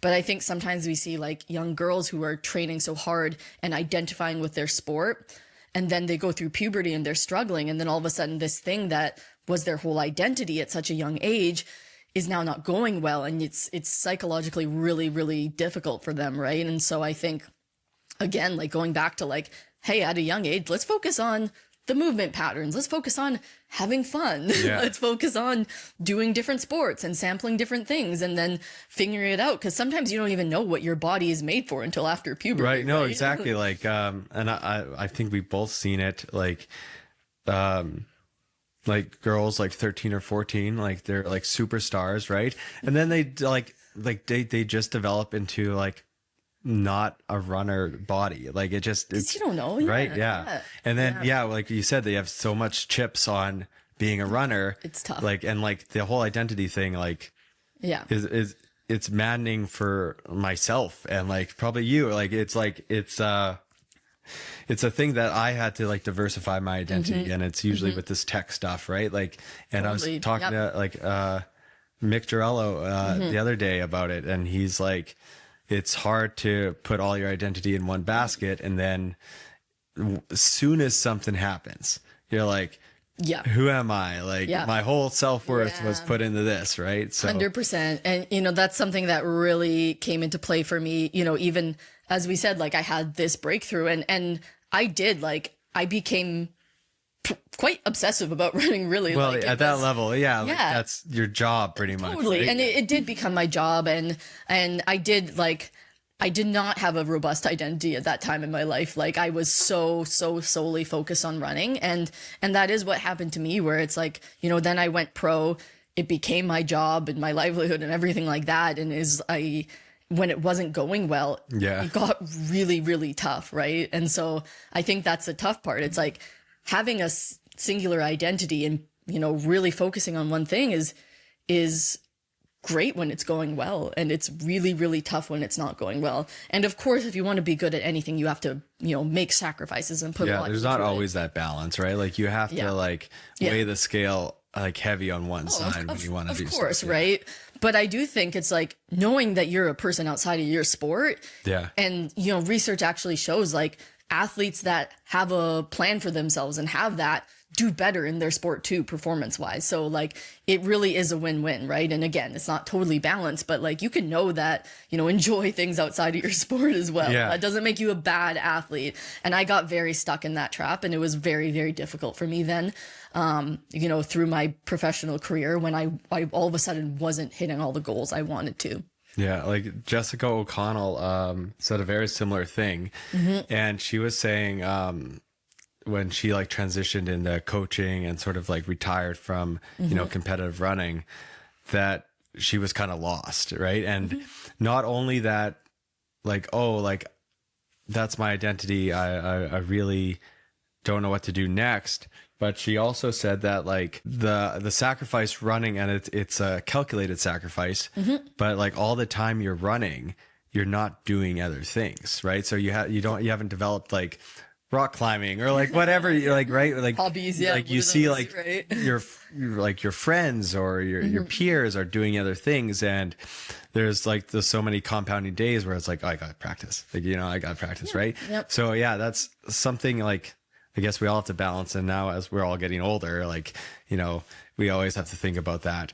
But I think sometimes we see like young girls who are training so hard and identifying with their sport, and then they go through puberty and they're struggling. And then all of a sudden this thing that was their whole identity at such a young age is now not going well. And it's psychologically really, really difficult for them. Right. And so I think, again, like going back to like, hey, at a young age, let's focus on the movement patterns. Let's focus on having fun. Yeah. Let's focus on doing different sports and sampling different things and then figuring it out. Because sometimes you don't even know what your body is made for until after puberty. Right. No, exactly. Like, and I think we've both seen it, like girls like 13 or 14, like they're like superstars. Right. And then they they just develop into like not a runner body. Like it's you don't know. Right. Yeah. And then, like you said, they have so much chips on being a runner. It's tough. Like, and like the whole identity thing, like, is it's maddening for myself and like probably you. Like, it's a thing that I had to like diversify my identity, and it's usually with this tech stuff, right? Like, and Totally. I was talking to like Mick the other day about it, and he's like, it's hard to put all your identity in one basket, and then as soon as something happens, you're like, who am I? Like my whole self-worth was put into this, right? So 100%. And, that's something that really came into play for me, even as we said, like I had this breakthrough and I did, like, I became quite obsessive about running, really. Well, like, at that level, like, that's your job pretty much. Totally. Right? And it did become my job. And I did not have a robust identity at that time in my life. Like I was so solely focused on running. And that is what happened to me, where it's like, then I went pro, it became my job and my livelihood and everything like that. And when it wasn't going well, it got really, really tough. Right. And so I think that's the tough part. It's like having a singular identity and, really focusing on one thing is great when it's going well, and it's really, really tough when it's not going well. And of course, if you want to be good at anything, you have to, make sacrifices and put a lot there's into not it. always that balance, right? Like you have to like weigh the scale like heavy on one side when you want to do stuff. Of course, right? But I do think it's like knowing that you're a person outside of your sport. Yeah. And, research actually shows like athletes that have a plan for themselves and have that do better in their sport too, performance wise. So like it really is a win-win, right? And again, it's not totally balanced, but like you can know that, enjoy things outside of your sport as well. Yeah. That doesn't make you a bad athlete. And I got very stuck in that trap, and it was very, very difficult for me then, through my professional career when I all of a sudden wasn't hitting all the goals I wanted to. Yeah, like Jessica O'Connell said a very similar thing. And she was saying when she like transitioned into coaching and sort of like retired from, competitive running, that she was kind of lost, right? And not only that, like, oh, like that's my identity. I really don't know what to do next. But she also said that like the sacrifice running, and it's a calculated sacrifice, but like all the time you're running, you're not doing other things, right? So you haven't developed like rock climbing or like whatever you're like, right? Like hobbies, like you see those, like right? your friends or your peers are doing other things, and there's so many compounding days where it's like, oh, I got practice, like, I got practice, right? Yep. So that's something like, I guess we all have to balance. And now as we're all getting older, like, we always have to think about that.